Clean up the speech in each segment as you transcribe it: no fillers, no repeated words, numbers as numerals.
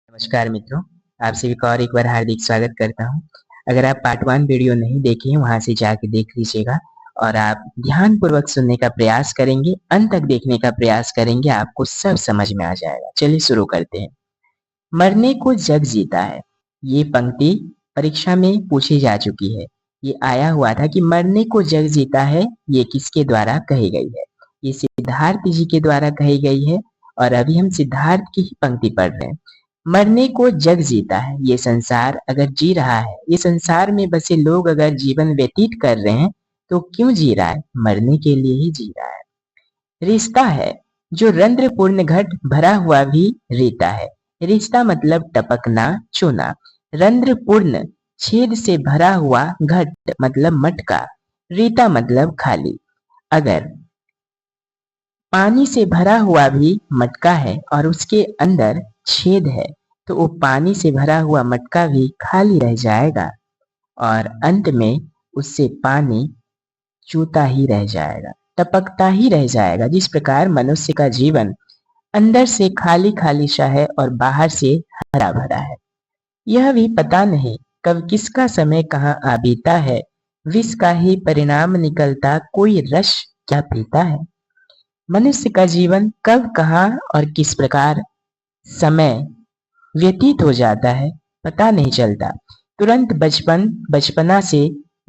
नमस्कार मित्रों, आप सभी का और एक बार हार्दिक स्वागत करता हूं। अगर आप पार्ट 1 वीडियो नहीं देखे हैं, वहां से जाके देख लीजिएगा और आप ध्यानपूर्वक सुनने का प्रयास करेंगे, अंत तक देखने का प्रयास करेंगे, आपको सब समझ में आ जाएगा। चलिए शुरू करते हैं। मरने को जग जीता है। ये पंक्ति परीक्षा में पूछी जा चुकी है। ये आया हुआ था कि मरने को जग जीता है, ये किसके द्वारा कही गई है? ये सिद्धार्थ जी के द्वारा कही गई है और अभी हम सिद्धार्थ की ही पंक्ति पढ़ रहे हैं। मरने को जग जीता है। ये संसार अगर जी रहा है, ये संसार में बसे लोग अगर जीवन व्यतीत कर रहे हैं, तो क्यों जी रहा है? मरने के लिए ही जी रहा है। रिश्ता है जो रंध्र पूर्ण घट भरा हुआ भी रीता है। रिश्ता मतलब टपकना, चूना। रंध्र पूर्ण छेद से भरा हुआ घट मतलब मटका। रीता मतलब खाली। अगर पानी से भरा हुआ भी मटका है और उसके अंदर छेद है, तो वो पानी से भरा हुआ मटका भी खाली रह जाएगा और अंत में उससे पानी चूता ही रह जाएगा, टपकता ही रह जाएगा। जिस प्रकार मनुष्य का जीवन अंदर से खाली खाली सा है और बाहर से हरा भरा है। यह भी पता नहीं कब किसका समय कहाँ आ बीता है। विष का ही परिणाम निकलता, कोई रस क्या पीता है। मनुष्य का जीवन कब कहाँ और किस प्रकार समय व्यतीत हो जाता है, पता नहीं चलता। तुरंत बचपना से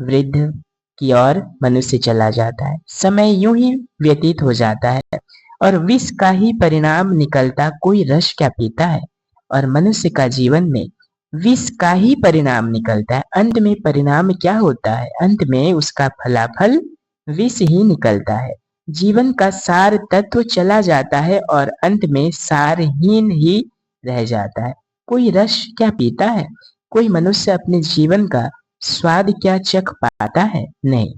वृद्ध की ओर मनुष्य चला जाता है। समय यूं ही व्यतीत हो जाता है और विष का ही परिणाम निकलता, कोई रस क्या पीता है। और मनुष्य का जीवन में विष का ही परिणाम निकलता है। अंत में परिणाम क्या होता है? अंत में उसका फलाफल विष ही निकलता है। जीवन का सार तत्व चला जाता है और अंत में सारहीन ही रह जाता है। कोई रस क्या पीता है? कोई मनुष्य अपने जीवन का स्वाद क्या चख पाता है? नहीं।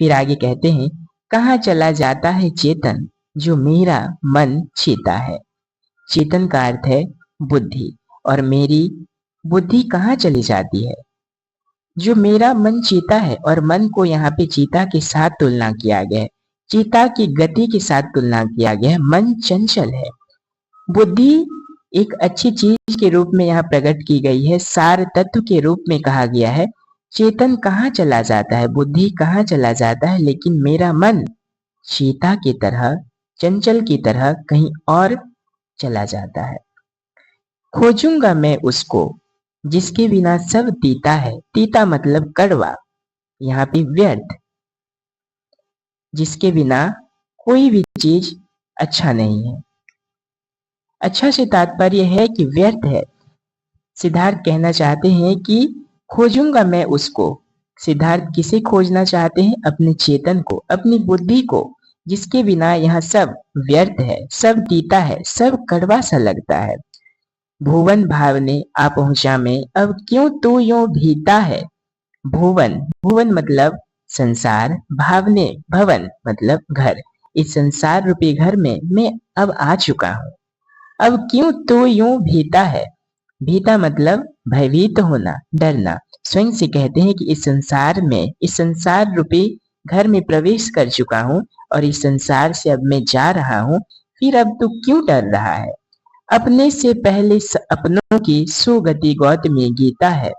फिर आगे कहते हैं, कहाँ चला जाता है चेतन जो मेरा मन चीता है। चेतन का अर्थ है बुद्धि, और मेरी बुद्धि कहाँ चली जाती है? जो मेरा मन चीता है, और मन को यहाँ पे चीता के साथ तुलना किया गया है। चीता की गति के साथ तुलना किया गया है। मन चंचल है। बुद्धि एक अच्छी चीज के रूप में यहाँ प्रकट की गई है, सार तत्व के रूप में कहा गया है। चेतन कहाँ चला जाता है, बुद्धि कहाँ चला जाता है, लेकिन मेरा मन चीता की तरह, चंचल की तरह कहीं और चला जाता है। खोजूंगा मैं उसको जिसके बिना सब तीता है। तीता मतलब कड़वा, यहाँ पे व्यर्थ, जिसके बिना कोई भी चीज अच्छा नहीं है। अच्छा से तात्पर्य है कि व्यर्थ है। सिद्धार्थ कहना चाहते हैं कि खोजूंगा मैं उसको। सिद्धार्थ किसे खोजना चाहते हैं? अपने चेतन को, अपनी बुद्धि को, जिसके बिना यह सब व्यर्थ है, सब तीता है, सब कड़वा सा लगता है। भुवन भावने आ पहुंचा में, अब क्यों तू यूं भीता है। भुवन, भुवन मतलब संसार, भावने भवन मतलब घर। इस संसार रूपी घर में मैं अब आ चुका हूं। अब क्यों तू यूं भीता है। भीता मतलब भयभीत होना, डरना। स्वयं से कहते हैं कि इस संसार में, इस संसार रूपी घर में प्रवेश कर चुका हूं और इस संसार से अब मैं जा रहा हूं, फिर अब तू क्यों डर रहा है। अपने से पहले अपनों की सुगति गौतमी गीता है।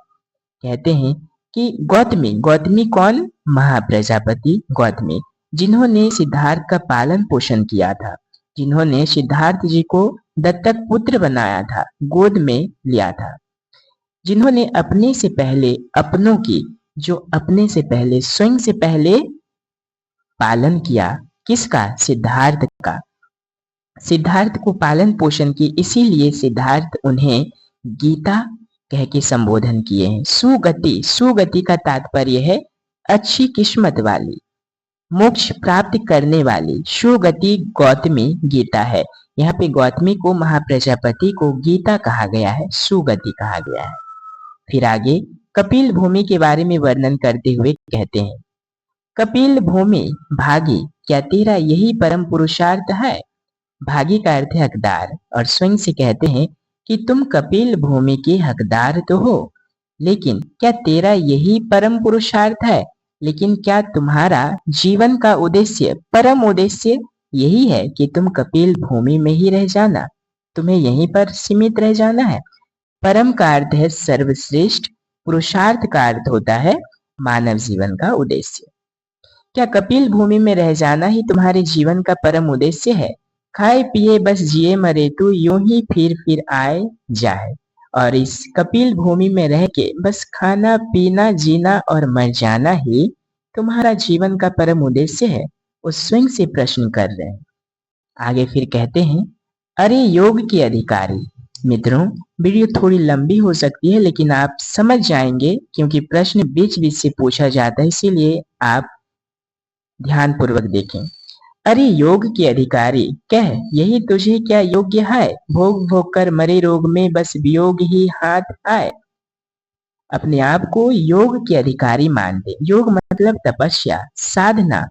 कहते हैं कि गौतमी, गौतमी कौन? महाप्रजापति गौतमी, जिन्होंने सिद्धार्थ का पालन पोषण किया था, जिन्होंने सिद्धार्थ जी को दत्तक पुत्र बनाया था, गोद में लिया था, जिन्होंने अपने से पहले अपनों की, जो अपने से पहले, स्वयं से पहले पालन किया। किसका? सिद्धार्थ का। सिद्धार्थ को पालन पोषण की, इसीलिए सिद्धार्थ उन्हें गीता कह के संबोधन किए हैं। सुगति, सुगति का तात्पर्य है अच्छी किस्मत वाली, मोक्ष प्राप्त करने वाली। सुगति गौतमी गीता है। यहाँ पे गौतमी को, महाप्रजापति को गीता कहा गया है, सुगति कहा गया है। फिर आगे कपिल भूमि के बारे में वर्णन करते हुए कहते हैं, कपिल भूमि भागी, क्या तेरा यही परम पुरुषार्थ है। भागी का अर्थ है हकदार, और स्वयं से कहते हैं कि तुम कपिल भूमि के हकदार तो हो, लेकिन क्या तेरा यही परम पुरुषार्थ है? लेकिन क्या तुम्हारा जीवन का उद्देश्य, परम उद्देश्य यही है कि तुम कपिल भूमि में ही रह जाना? तुम्हें यहीं पर सीमित रह जाना है। परम का अर्थ है सर्वश्रेष्ठ, पुरुषार्थ का अर्थ होता है मानव जीवन का उद्देश्य। क्या कपिल भूमि में रह जाना ही तुम्हारे जीवन का परम उद्देश्य है? खाए पिए बस जिए मरे तू, यूं ही फिर आए जाए। और इस कपिल भूमि में रह के बस खाना पीना जीना और मर जाना ही तुम्हारा जीवन का परम उद्देश्य है? वो स्वयं से प्रश्न कर रहे हैं। आगे फिर कहते हैं, अरे योग के अधिकारी। मित्रों, वीडियो थोड़ी लंबी हो सकती है लेकिन आप समझ जाएंगे, क्योंकि प्रश्न बीच बीच से पूछा जाता है, इसीलिए आप ध्यान पूर्वक देखें। अरे योग के अधिकारी, कह यही तुझे क्या योग्य है? भोग भोग कर मरे रोग में बस वियोग ही हाथ आए। अपने आप को योग के अधिकारी मानते। योग मतलब तपस्या, साधना,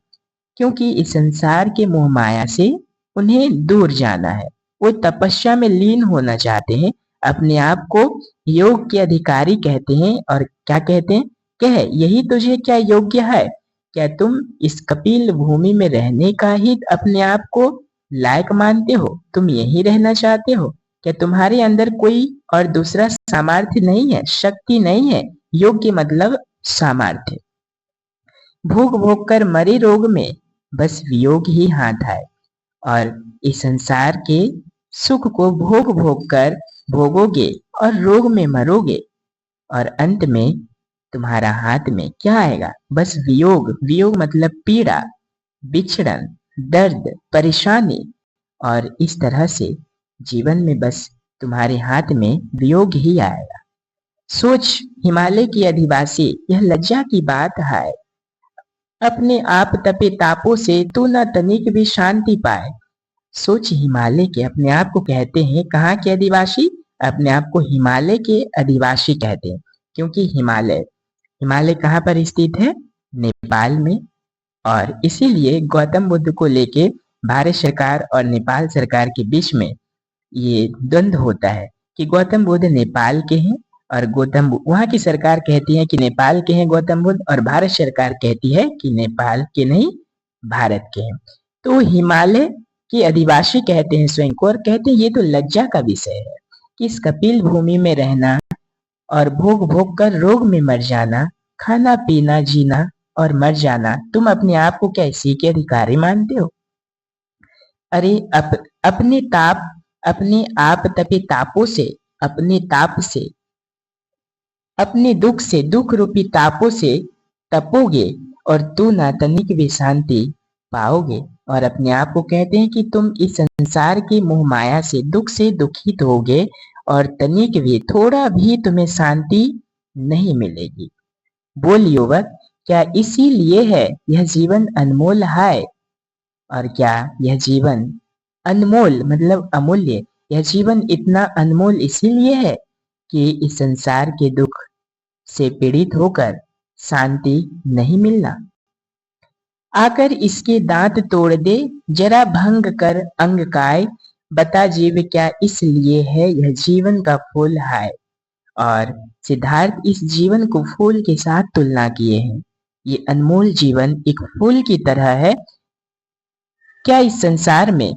क्योंकि इस संसार के मोह माया से उन्हें दूर जाना है। वो तपस्या में लीन होना चाहते हैं। अपने आप को योग के अधिकारी कहते हैं। और क्या कहते हैं? कह यही तुझे क्या योग्य है? क्या तुम इस कपिल भूमि में रहने का ही अपने आप को लायक मानते हो? तुम यही रहना चाहते हो? क्या तुम्हारे अंदर कोई और दूसरा सामर्थ्य नहीं है, शक्ति नहीं है? योग्य मतलब सामर्थ्य। भोग भोग कर मरे रोग में बस वियोग ही हाथ आए। और इस संसार के सुख को भोग भोग कर भोगोगे और रोग में मरोगे, और अंत में तुम्हारा हाथ में क्या आएगा? बस वियोग। वियोग मतलब पीड़ा, बिछड़न, दर्द, परेशानी। और इस तरह से जीवन में बस तुम्हारे हाथ में वियोग ही आएगा। सोच हिमालय की अधिवासी, यह लज्जा की बात है। अपने आप तपे तापों से तू न तनिक भी शांति पाए। सोच हिमालय के, अपने आप को कहते हैं कहाँ के अधिवासी? अपने आप को हिमालय के अधिवासी कहते हैं, क्योंकि हिमालय हिमालय कहाँ पर स्थित है? नेपाल में। और इसीलिए गौतम बुद्ध को लेके भारत सरकार और नेपाल सरकार के बीच में ये द्वंद्व होता है कि गौतम बुद्ध नेपाल के हैं और वहां की सरकार कहती है कि नेपाल के हैं गौतम बुद्ध, और भारत सरकार कहती है कि नेपाल के नहीं, भारत के हैं। तो हिमालय के अधिवासी कहते हैं स्वयं को, और कहते हैं ये तो लज्जा का विषय है कि इस कपिल भूमि में रहना और भोग भोग कर रोग में मर जाना, खाना पीना जीना और मर जाना, तुम अपने आप को क्या इसी के अधिकारी मानते हो? अरे अपने आप तपे तापों से, अपने ताप से, अपने दुख से, दुख रूपी तापों से तपोगे और तू ना तनिक भी शांति पाओगे। और अपने आप को कहते हैं कि तुम इस संसार की मोह माया से, दुख से दुखित होगे और तनिक भी, थोड़ा भी तुम्हें शांति नहीं मिलेगी। बोल युवक, क्या इसीलिए है यह जीवन अनमोल है? और क्या यह जीवन अनमोल मतलब अमूल्य, यह जीवन इतना अनमोल इसीलिए है कि इस संसार के दुख से पीड़ित होकर शांति नहीं मिलना? आकर इसके दांत तोड़ दे, जरा भंग कर अंग काय। बता जीव, क्या इसलिए है यह जीवन का फूल है? और सिद्धार्थ इस जीवन को फूल के साथ तुलना किए हैं। ये अनमोल जीवन एक फूल की तरह है। क्या इस संसार में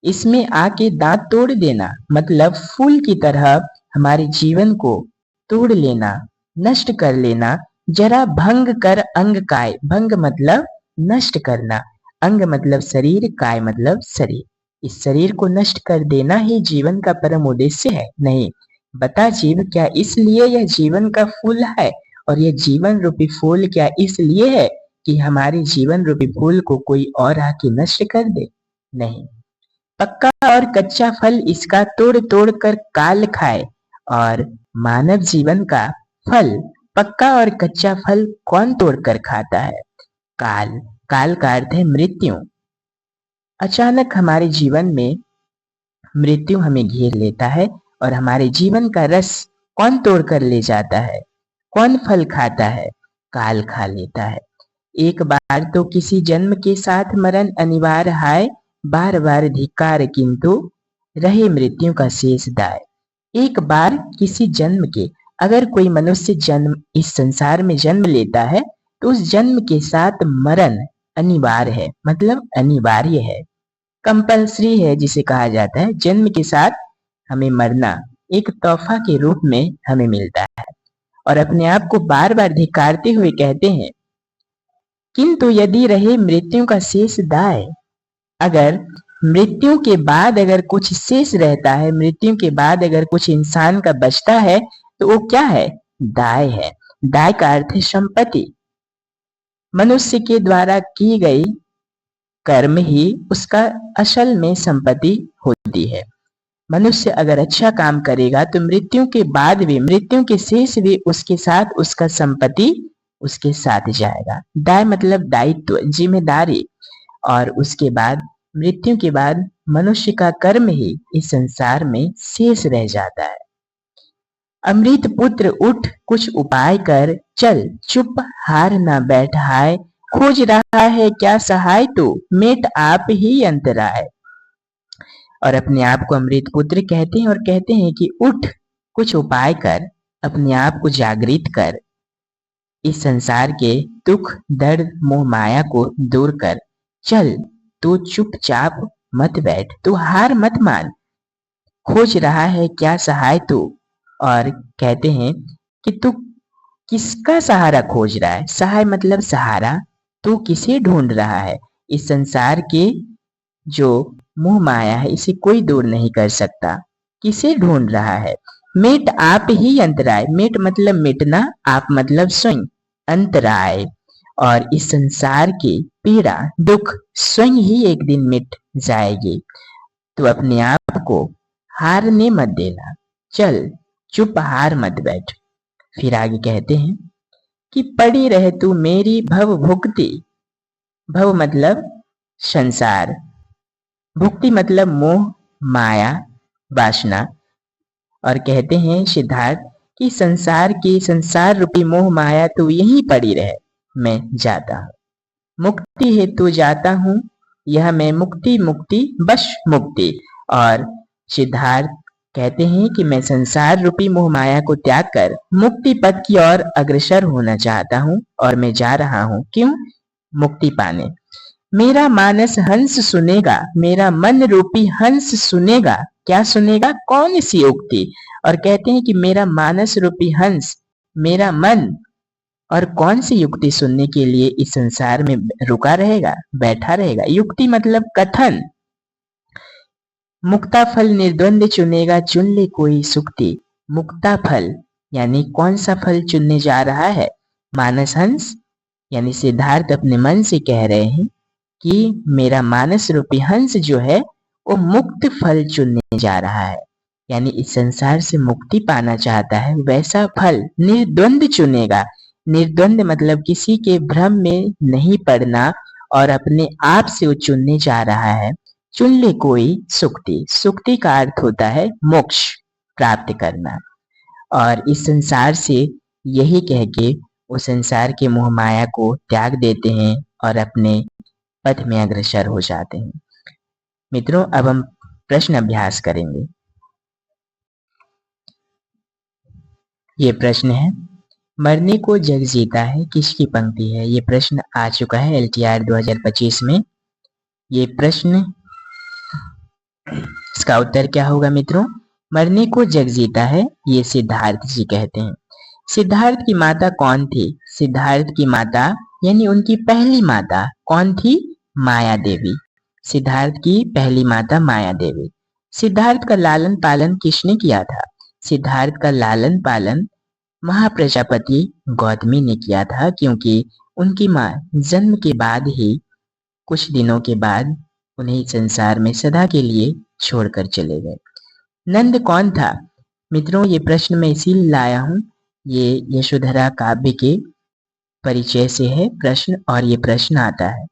इसमें आके दांत तोड़ देना मतलब फूल की तरह हमारे जीवन को तोड़ लेना, नष्ट कर लेना? जरा भंग कर अंग काय। भंग मतलब नष्ट करना, अंग मतलब शरीर, काय मतलब शरीर। इस शरीर को नष्ट कर देना ही जीवन का परम उद्देश्य है? नहीं। बता जीव, क्या इसलिए यह जीवन का फूल है? और यह जीवन रूपी फूल क्या इसलिए है कि हमारे जीवन रूपी फूल को कोई और आके नष्ट कर दे? नहीं। पक्का और कच्चा फल इसका तोड़ तोड़ कर काल खाए। और मानव जीवन का फल, पक्का और कच्चा फल कौन तोड़ कर खाता है? काल। काल का अर्थ है मृत्यु। अचानक हमारे जीवन में मृत्यु हमें घेर लेता है और हमारे जीवन का रस कौन तोड़ कर ले जाता है? कौन फल खाता है? काल खा लेता है। एक बार तो किसी जन्म के साथ मरण अनिवार्य है, बार बार धिक्कार किंतु रहे मृत्यु का शेष दाय। एक बार किसी जन्म के, अगर कोई मनुष्य जन्म इस संसार में जन्म लेता है तो उस जन्म के साथ मरण अनिवार्य है, मतलब अनिवार्य है, कंपल्सरी है जिसे कहा जाता है। जन्म के साथ हमें मरना एक तोहफा के रूप में हमें मिलता है और अपने आप को बार बार धिक्कारते हुए कहते हैं, किंतु यदि रहे मृत्यु का शेष दाय, अगर मृत्यु के बाद अगर कुछ शेष रहता है, मृत्यु के बाद अगर कुछ इंसान का बचता है, तो वो क्या है? दाय है। दाय का अर्थ है संपत्ति। मनुष्य के द्वारा की गई कर्म ही उसका असल में संपत्ति होती है। मनुष्य अगर अच्छा काम करेगा तो मृत्यु के बाद भी, मृत्यु के शेष भी उसके साथ उसका संपत्ति उसके साथ जाएगा। दाय मतलब दायित्व, जिम्मेदारी। और उसके बाद, मृत्यु के बाद मनुष्य का कर्म ही इस संसार में शेष रह जाता है। अमृत पुत्र उठ कुछ उपाय कर, चल चुप हार न बैठ हाय, खोज रहा है क्या सहाय तू, मेट आप ही अंतराय। और अपने आप को अमृत पुत्र कहते हैं और कहते हैं कि उठ कुछ उपाय कर, अपने आप को जागृत कर, इस संसार के दुख दर्द मोह माया को दूर कर, चल तू चुपचाप मत बैठ, तू हार मत मान, खोज रहा है क्या सहाय तू। और कहते हैं कि तू किसका सहारा खोज रहा है? सहाय मतलब सहारा। तू किसे ढूंढ रहा है? इस संसार के जो मोह माया है इसे कोई दूर नहीं कर सकता। किसे ढूंढ रहा है? मेट आप ही अंतराय। मेट मतलब मिटना, आप मतलब स्वयं, अंतराय। और इस संसार की पीड़ा दुख स्वयं ही एक दिन मिट जाएगी। तो अपने आप को हारने मत देना, चल चुप हार मत बैठ। फिर आगे कहते हैं कि पड़ी रहे तू मेरी भव भुक्ति। भव मतलब संसार, भुक्ति मतलब मोह माया वासना। और कहते हैं सिद्धार्थ कि संसार की, संसार रूपी मोह माया तू यहीं पड़ी रहे, मैं जाता हूँ। मुक्ति हेतु जाता हूँ, यह मैं मुक्ति मुक्ति बश मुक्ति। और सिद्धार्थ कहते हैं कि मैं संसार रूपी मोह माया को त्याग कर मुक्ति पथ की ओर अग्रसर होना चाहता हूँ और मैं जा रहा हूँ। क्यों? मुक्ति पाने। मेरा मानस हंस सुनेगा, मेरा मन रूपी हंस सुनेगा। क्या सुनेगा? कौन सी उक्ति? और कहते हैं कि मेरा मानस रूपी हंस, मेरा मन और कौन सी युक्ति सुनने के लिए इस संसार में रुका रहेगा, बैठा रहेगा। युक्ति मतलब कथन। मुक्ता फल निर्द्वंद चुनेगा, चुन ले कोई सुक्ति। मुक्ता फल यानी कौन सा फल चुनने जा रहा है? मानस हंस, यानी सिद्धार्थ अपने मन से कह रहे हैं कि मेरा मानस रूपी हंस जो है वो मुक्त फल चुनने जा रहा है, यानी इस संसार से मुक्ति पाना चाहता है। वैसा फल निर्द्वंद चुनेगा। निर्द्वंद मतलब किसी के भ्रम में नहीं पड़ना और अपने आप से वो चुनने जा रहा है। चुन ले कोई सुक्ति। सुक्ति का अर्थ होता है मोक्ष प्राप्त करना। और इस संसार से यही कह के वो संसार के मोह माया को त्याग देते हैं और अपने पथ में अग्रसर हो जाते हैं। मित्रों, अब हम प्रश्न अभ्यास करेंगे। ये प्रश्न है, मरने को जग जीता है किसकी पंक्ति है? ये प्रश्न आ चुका है LTR 2025 में। ये प्रश्न, इसका उत्तर क्या होगा मित्रों? मरने को जग जीता है, ये सिद्धार्थ जी कहते हैं। सिद्धार्थ की माता कौन थी? सिद्धार्थ की माता यानी उनकी पहली माता कौन थी? माया देवी। सिद्धार्थ की पहली माता माया देवी। सिद्धार्थ का लालन पालन किसने किया था? सिद्धार्थ का लालन पालन महाप्रजापति गौतमी ने किया था, क्योंकि उनकी माँ जन्म के बाद ही कुछ दिनों के बाद उन्हें संसार में सदा के लिए छोड़कर चले गए। नंद कौन था? मित्रों, ये प्रश्न मैं इसीलिए लाया हूं, ये यशोधरा काव्य के परिचय से है प्रश्न, और ये प्रश्न आता है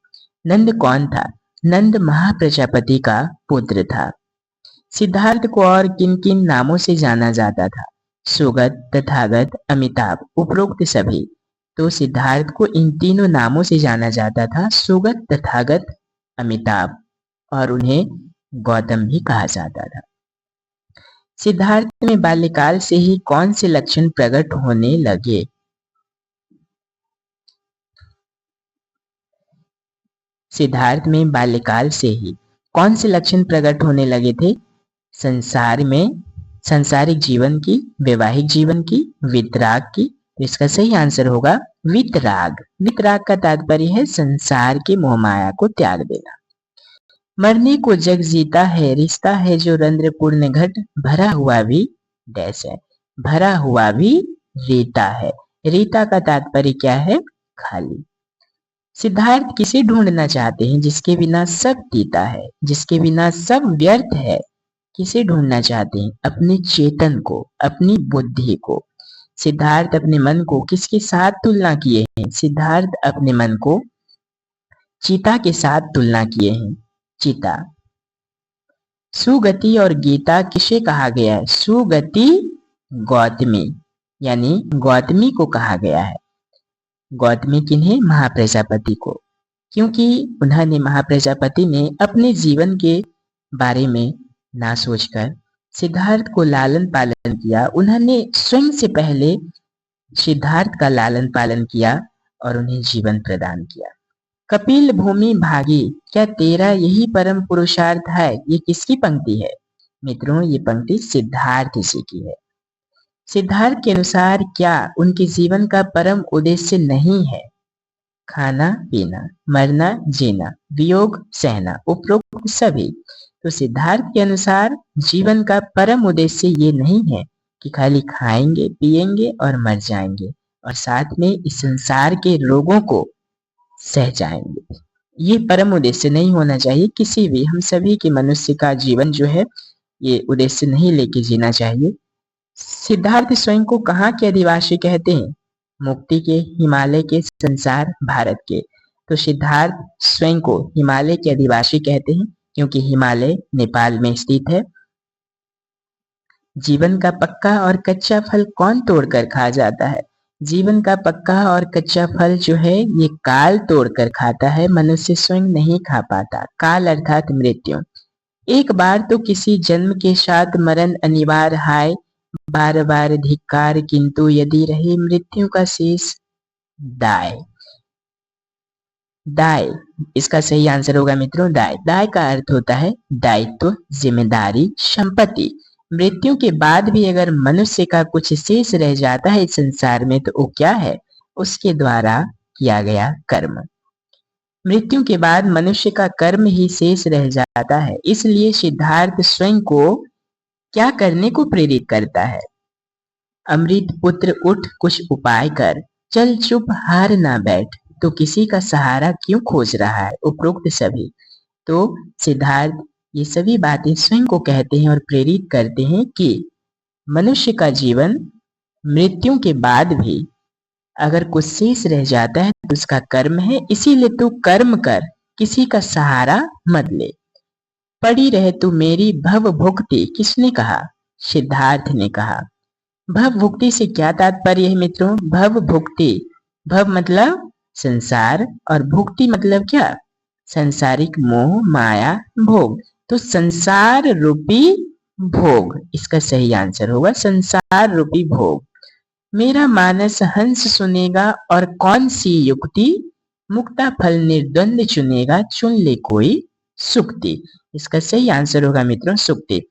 नंद कौन था? नंद महाप्रजापति का पुत्र था। सिद्धार्थ को और किन किन नामों से जाना जाता था? सुगत, तथागत, अमिताभ, उपरोक्त सभी। तो सिद्धार्थ को इन तीनों नामों से जाना जाता था, सुगत, तथागत, अमिताभ, और उन्हें गौतम भी कहा जाता था। सिद्धार्थ में बाल्यकाल से ही कौन से लक्षण प्रकट होने लगे? सिद्धार्थ में बाल्यकाल से ही कौन से लक्षण प्रकट होने लगे थे? संसार में संसारिक जीवन की, वैवाहिक जीवन की, वितराग की। तो इसका सही आंसर होगा वितराग। वितराग का तात्पर्य है संसार के मोह माया को त्याग देना। मरने को जग जीता है, रिश्ता है जो रंध्र पूर्ण घट, भरा हुआ भी डैश है, भरा हुआ भी रीता है। रीता का तात्पर्य क्या है? खाली। सिद्धार्थ किसे ढूंढना चाहते हैं? जिसके बिना सब पीता है, जिसके बिना सब व्यर्थ है। किसे ढूंढना चाहते हैं? अपने चेतन को, अपनी बुद्धि को। सिद्धार्थ अपने मन को किसके साथ तुलना किए हैं? सिद्धार्थ अपने मन को चीता के साथ तुलना किए हैं। चीता। सुगति और गीता किसे कहा गया है? सुगति गौतमी, यानी गौतमी को कहा गया है। गौतमी किन्हें? महाप्रजापति को, क्योंकि उन्होंने, महाप्रजापति ने अपने जीवन के बारे में ना सोचकर सिद्धार्थ को लालन पालन किया। उन्होंने स्वयं से पहले सिद्धार्थ का लालन पालन किया और उन्हें जीवन प्रदान किया। कपिल भूमि भागी, क्या तेरा यही परम पुरुषार्थ है? ये किसकी पंक्ति है मित्रों? ये पंक्ति सिद्धार्थ जी की है। सिद्धार्थ के अनुसार क्या उनके जीवन का परम उद्देश्य नहीं है? खाना पीना, मरना जीना, वियोग सहना, उपरोक्त सभी। तो सिद्धार्थ के अनुसार जीवन का परम उद्देश्य ये नहीं है कि खाली खाएंगे पिएंगे और मर जाएंगे और साथ में इस संसार के रोगों को सह जाएंगे। ये परम उद्देश्य नहीं होना चाहिए। किसी भी, हम सभी के मनुष्य का जीवन जो है ये उद्देश्य नहीं लेके जीना चाहिए। सिद्धार्थ स्वयं को कहाँ के अधिवासी कहते हैं? मुक्ति के, हिमालय के, संसार भारत के। तो सिद्धार्थ स्वयं को हिमालय के अधिवासी कहते हैं, क्योंकि हिमालय नेपाल में स्थित है। जीवन का पक्का और कच्चा फल कौन तोड़कर खा जाता है? जीवन का पक्का और कच्चा फल जो है ये काल तोड़कर खाता है, मनुष्य स्वयं नहीं खा पाता। काल अर्थात मृत्यु। एक बार तो किसी जन्म के साथ मरण अनिवार्य है, बार बार धिक्कार, किंतु यदि रहे मृत्यु का शेष दाय। दाय, इसका सही आंसर होगा मित्रों दाय। दाय का अर्थ होता है दायित्व, जिम्मेदारी, संपत्ति। मृत्यु के बाद भी अगर मनुष्य का कुछ शेष रह जाता है इस संसार में तो वो क्या है? उसके द्वारा किया गया कर्म। मृत्यु के बाद मनुष्य का कर्म ही शेष रह जाता है। इसलिए सिद्धार्थ स्वयं को क्या करने को प्रेरित करता है? अमृत पुत्र उठ कुछ उपाय कर, चल चुप हार ना बैठ, तो किसी का सहारा क्यों खोज रहा है? उपरोक्त सभी। तो सिद्धार्थ ये सभी बातें स्वयं को कहते हैं और प्रेरित करते हैं कि मनुष्य का जीवन मृत्यु के बाद भी अगर कुछ शेष रह जाता है तो उसका कर्म है, इसीलिए तू कर्म कर, किसी का सहारा मत ले। पड़ी रहे तू मेरी भव भुक्ति, किसने कहा? सिद्धार्थ ने कहा। भव भुक्ति से क्या तात्पर्य है मित्रों? भव भुक्ति, भव मतलब संसार और भुक्ति मतलब क्या? संसारिक मोह माया भोग। तो संसार रूपी भोग, इसका सही आंसर होगा संसार रूपी भोग। मेरा मानस हंस सुनेगा और कौन सी युक्ति, मुक्ता फल निर्द्वंद चुनेगा, चुन ले कोई सुक्ति। इसका सही आंसर होगा मित्रों सुक्ति।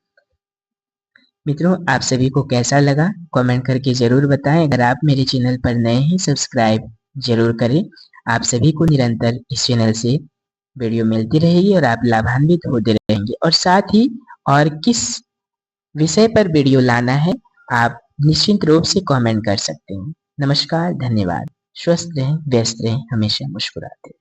मित्रों आप सभी को कैसा लगा कमेंट करके जरूर बताएं। अगर आप मेरे चैनल पर नए हैं सब्सक्राइब जरूर करें। आप सभी को निरंतर इस चैनल से वीडियो मिलती रहेगी और आप लाभान्वित होते रहेंगे। और साथ ही और किस विषय पर वीडियो लाना है आप निश्चित रूप से कमेंट कर सकते हैं। नमस्कार, धन्यवाद। स्वस्थ रहें, व्यस्त रहें, हमेशा मुस्कुराते रहें।